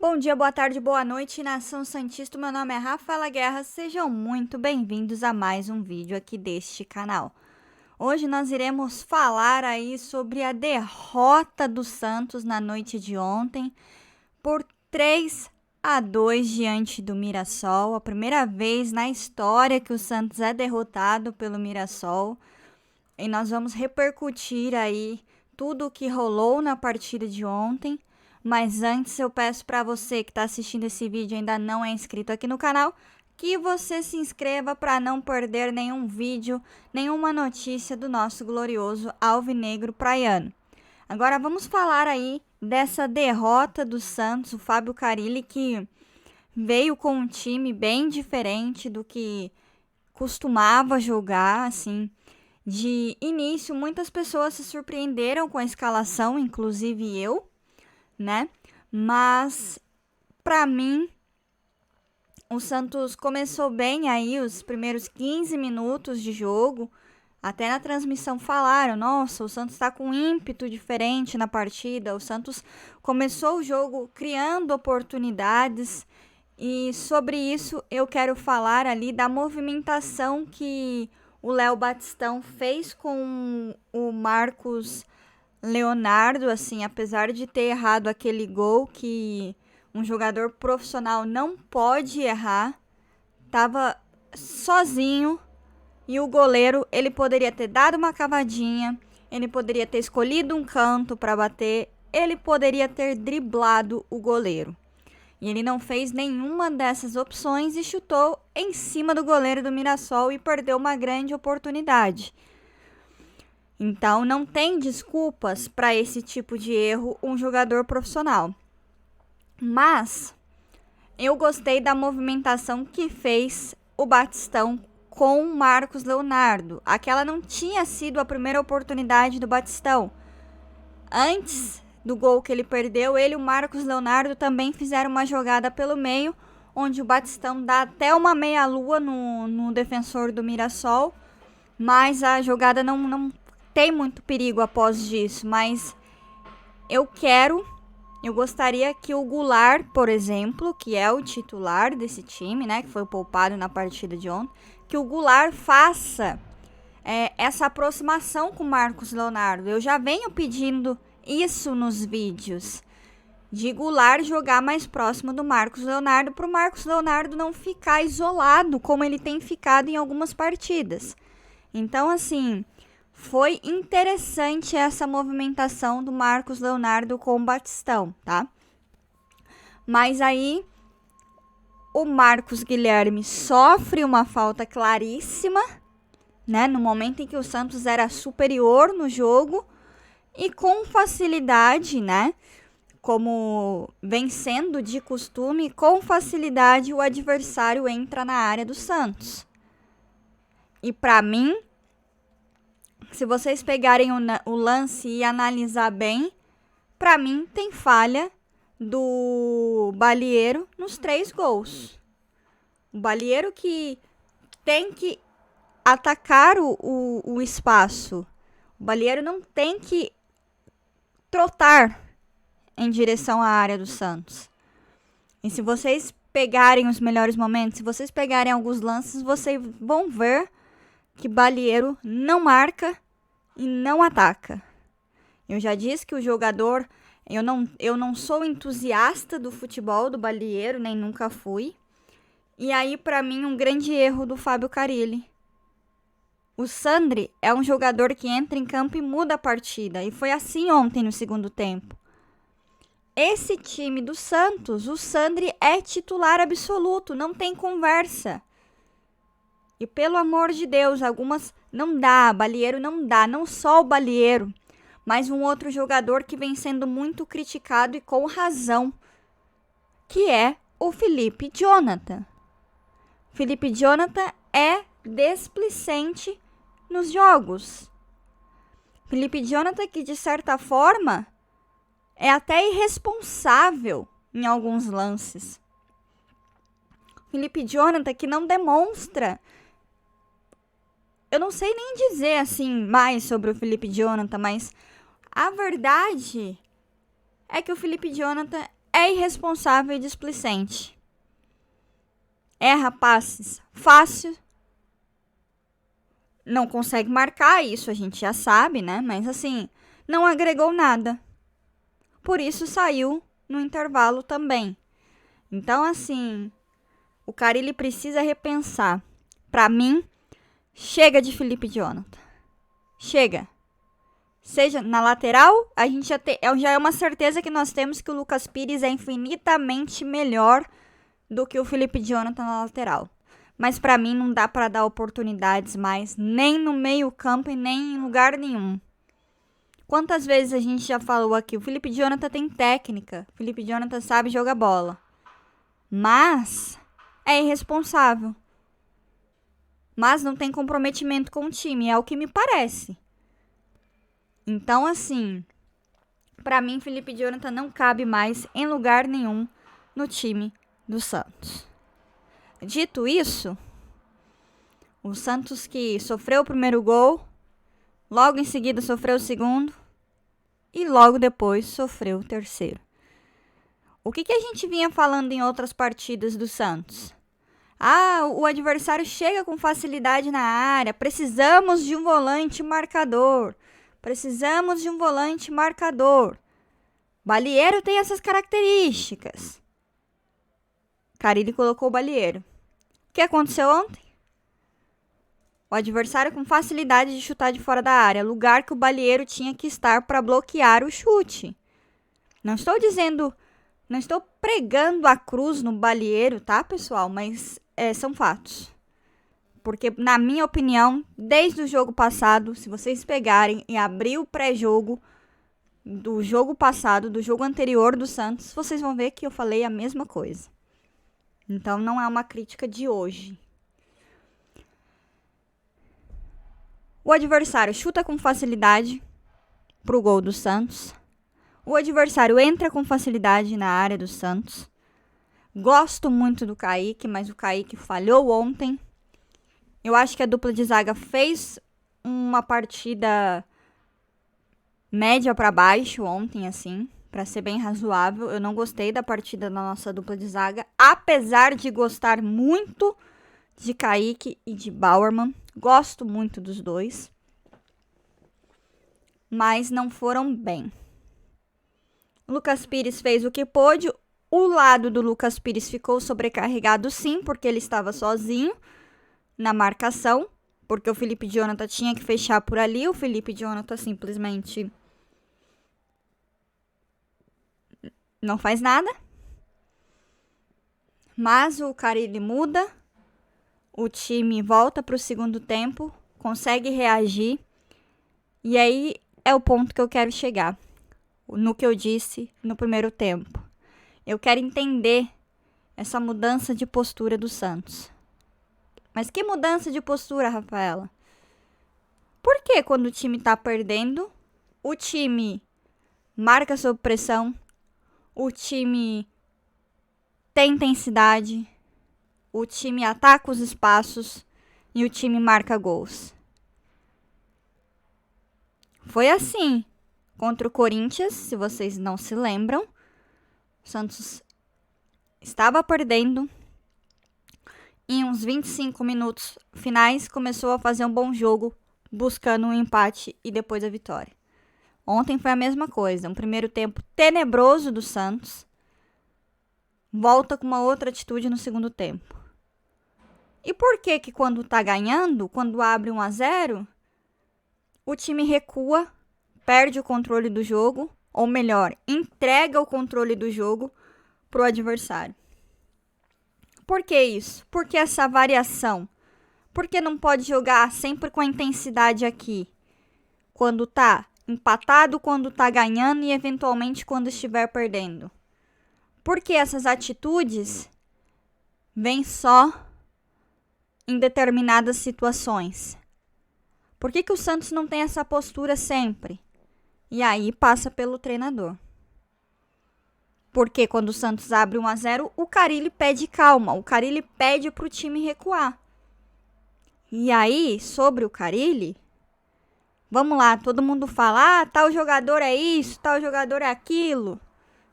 Bom dia, boa tarde, boa noite, nação santista. Meu nome é Rafaela Guerra. Sejam muito bem-vindos a mais um vídeo aqui deste canal. Hoje nós iremos falar aí sobre a derrota do Santos na noite de ontem por 3-2 diante do Mirassol. A primeira vez na história que o Santos é derrotado pelo Mirassol. E nós vamos repercutir aí tudo o que rolou na partida de ontem. Mas antes eu peço para você que está assistindo esse vídeo e ainda não é inscrito aqui no canal, que você se inscreva para não perder nenhum vídeo, nenhuma notícia do nosso glorioso Alvinegro Praiano. Agora vamos falar aí dessa derrota do Santos, o Fábio Carille, que veio com um time bem diferente do que costumava jogar, assim. De início, muitas pessoas se surpreenderam com a escalação, inclusive eu, né? Mas para mim o Santos começou bem aí os primeiros 15 minutos de jogo. Até na transmissão falaram: nossa, o Santos está com um ímpeto diferente na partida. O Santos começou o jogo criando oportunidades. E sobre isso eu quero falar ali da movimentação que o Léo Batistão fez com o Marcos Leonardo, assim, apesar de ter errado aquele gol que um jogador profissional não pode errar, tava sozinho e o goleiro, ele poderia ter dado uma cavadinha, ele poderia ter escolhido um canto para bater, ele poderia ter driblado o goleiro. E ele não fez nenhuma dessas opções e chutou em cima do goleiro do Mirassol e perdeu uma grande oportunidade. Então, não tem desculpas para esse tipo de erro um jogador profissional. Mas eu gostei da movimentação que fez o Batistão com o Marcos Leonardo. Aquela não tinha sido a primeira oportunidade do Batistão. Antes do gol que ele perdeu, ele e o Marcos Leonardo também fizeram uma jogada pelo meio, onde o Batistão dá até uma meia-lua no defensor do Mirassol, mas a jogada não tem muito perigo após disso, mas eu gostaria que o Goulart, por exemplo, que é o titular desse time, né, que foi poupado na partida de ontem, que o Goulart faça essa aproximação com o Marcos Leonardo. Eu já venho pedindo isso nos vídeos, de Goulart jogar mais próximo do Marcos Leonardo, para o Marcos Leonardo não ficar isolado, como ele tem ficado em algumas partidas. Então, assim, foi interessante essa movimentação do Marcos Leonardo com o Batistão, tá? Mas aí o Marcos Guilherme sofre uma falta claríssima, né? No momento em que o Santos era superior no jogo e com facilidade, né? Como vem sendo de costume, com facilidade o adversário entra na área do Santos. E para mim, se vocês pegarem o lance e analisar bem, para mim tem falha do Balieiro nos 3 gols. O Balieiro que tem que atacar o espaço. O Balieiro não tem que trotar em direção à área do Santos. E se vocês pegarem os melhores momentos, se vocês pegarem alguns lances, vocês vão ver que Balieiro não marca e não ataca. Eu já disse que o jogador, eu não sou entusiasta do futebol do Balieiro, nem nunca fui. E aí, para mim, um grande erro do Fábio Carille. O Sandri é um jogador que entra em campo e muda a partida. E foi assim ontem no segundo tempo. Esse time do Santos, o Sandri é titular absoluto, não tem conversa. E pelo amor de Deus, algumas não dá, Balieiro não dá, não só o Balieiro, mas um outro jogador que vem sendo muito criticado e com razão, que é o Felipe Jonathan. Felipe Jonathan é displicente nos jogos. Felipe Jonathan que, de certa forma, é até irresponsável em alguns lances. Felipe Jonathan que não demonstra. Eu não sei nem dizer assim mais sobre o Felipe Jonathan, mas a verdade é que o Felipe Jonathan é irresponsável e displicente. Erra passes fácil. Não consegue marcar, isso a gente já sabe, né? Mas assim, não agregou nada. Por isso saiu no intervalo também. Então, assim, o Carille precisa repensar. Pra mim, chega de Felipe Jonathan. Chega. Seja na lateral, a gente já é uma certeza que nós temos que o Lucas Pires é infinitamente melhor do que o Felipe Jonathan na lateral. Mas pra mim não dá pra dar oportunidades mais, nem no meio campo e nem em lugar nenhum. Quantas vezes a gente já falou aqui, o Felipe Jonathan tem técnica, o Felipe Jonathan sabe jogar bola. Mas é irresponsável. Mas não tem comprometimento com o time, é o que me parece. Então, assim, pra mim, Felipe Jonathan não cabe mais em lugar nenhum no time do Santos. Dito isso, o Santos que sofreu o primeiro gol, logo em seguida sofreu o segundo e logo depois sofreu o terceiro. O que a gente vinha falando em outras partidas do Santos? O adversário chega com facilidade na área, precisamos de um volante marcador. Precisamos de um volante marcador. Balieiro tem essas características. Carille colocou o Balieiro. O que aconteceu ontem? O adversário com facilidade de chutar de fora da área, lugar que o Balieiro tinha que estar para bloquear o chute. Não estou pregando a cruz no Balieiro, tá, pessoal? Mas são fatos. Porque, na minha opinião, desde o jogo passado, se vocês pegarem e abrir o pré-jogo do jogo passado, do jogo anterior do Santos, vocês vão ver que eu falei a mesma coisa. Então, não é uma crítica de hoje. O adversário chuta com facilidade pro gol do Santos. O adversário entra com facilidade na área do Santos. Gosto muito do Kaique, mas o Kaique falhou ontem. Eu acho que a dupla de zaga fez uma partida média para baixo ontem, assim, para ser bem razoável. Eu não gostei da partida da nossa dupla de zaga, apesar de gostar muito de Kaique e de Bauerman. Gosto muito dos dois, mas não foram bem. O Lucas Pires fez o que pôde. O lado do Lucas Pires ficou sobrecarregado, sim, porque ele estava sozinho na marcação, porque o Felipe Jonathan tinha que fechar por ali. O Felipe Jonathan simplesmente não faz nada. Mas o Carille muda, o time volta para o segundo tempo, consegue reagir. E aí é o ponto que eu quero chegar, no que eu disse no primeiro tempo. Eu quero entender essa mudança de postura do Santos. Mas que mudança de postura, Rafaela? Por que quando o time tá perdendo, o time marca sob pressão, o time tem intensidade, o time ataca os espaços e o time marca gols? Foi assim contra o Corinthians, se vocês não se lembram. O Santos estava perdendo. Em uns 25 minutos finais, começou a fazer um bom jogo, buscando um empate e depois a vitória. Ontem foi a mesma coisa, um primeiro tempo tenebroso do Santos, volta com uma outra atitude no segundo tempo. E por que quando tá ganhando, quando abre 1-0, o time recua, perde o controle do jogo, ou melhor, entrega o controle do jogo pro adversário? Por que isso? Por que essa variação? Por que não pode jogar sempre com a intensidade aqui? Quando tá empatado, quando tá ganhando e eventualmente quando estiver perdendo? Por que essas atitudes vêm só em determinadas situações? Por que o Santos não tem essa postura sempre? E aí passa pelo treinador. Porque quando o Santos abre 1-0, o Carille pede calma. O Carille pede pro time recuar. E aí, sobre o Carille, vamos lá, todo mundo fala, tal jogador é isso, tal jogador é aquilo.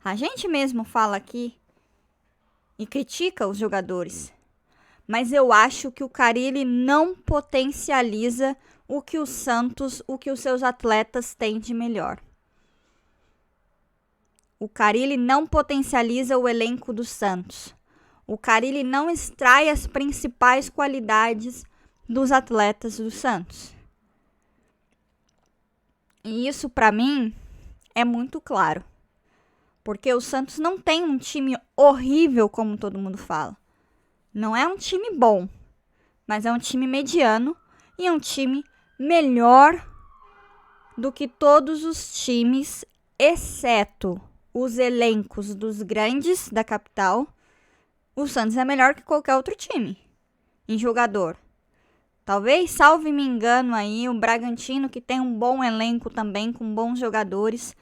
A gente mesmo fala aqui e critica os jogadores, mas eu acho que o Carille não potencializa o que o Santos, o que os seus atletas têm de melhor. O Carille não potencializa o elenco do Santos. O Carille não extrai as principais qualidades dos atletas do Santos. E isso, para mim, é muito claro. Porque o Santos não tem um time horrível, como todo mundo fala. Não é um time bom, mas é um time mediano e é um time melhor do que todos os times, exceto os elencos dos grandes da capital. O Santos é melhor que qualquer outro time em jogador. Talvez, salve me engano aí, o Bragantino, que tem um bom elenco também, com bons jogadores.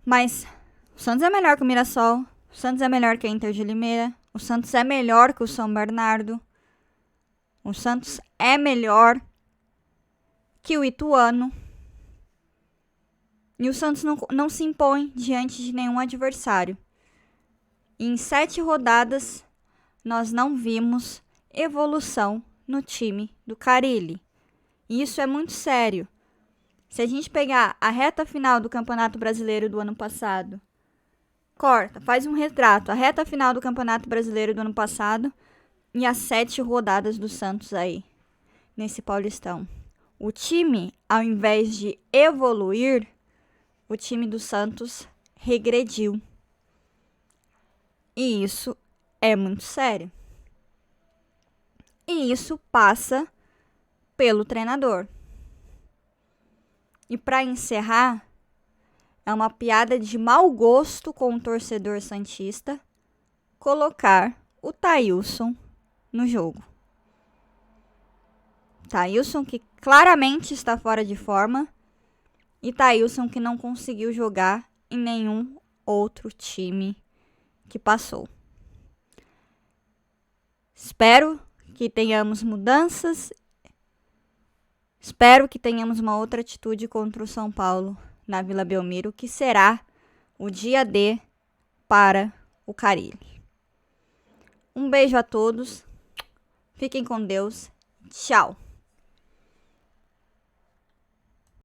Mas o Santos é melhor que o Mirassol, o Santos é melhor que a Inter de Limeira, o Santos é melhor que o São Bernardo, o Santos é melhor que o Ituano. E o Santos não se impõe diante de nenhum adversário. E em 7 rodadas, nós não vimos evolução no time do Carille. E isso é muito sério. Se a gente pegar a reta final do Campeonato Brasileiro do ano passado, corta, faz um retrato, a reta final do Campeonato Brasileiro do ano passado e as 7 rodadas do Santos aí, nesse Paulistão. O time, ao invés de evoluir, o time do Santos regrediu. E isso é muito sério. E isso passa pelo treinador. E para encerrar, é uma piada de mau gosto com o torcedor santista colocar o Thailson no jogo. Thailson que claramente está fora de forma e Thailson que não conseguiu jogar em nenhum outro time que passou. Espero que tenhamos mudanças. Espero que tenhamos uma outra atitude contra o São Paulo na Vila Belmiro, que será o dia D para o Carille. Um beijo a todos. Fiquem com Deus. Tchau.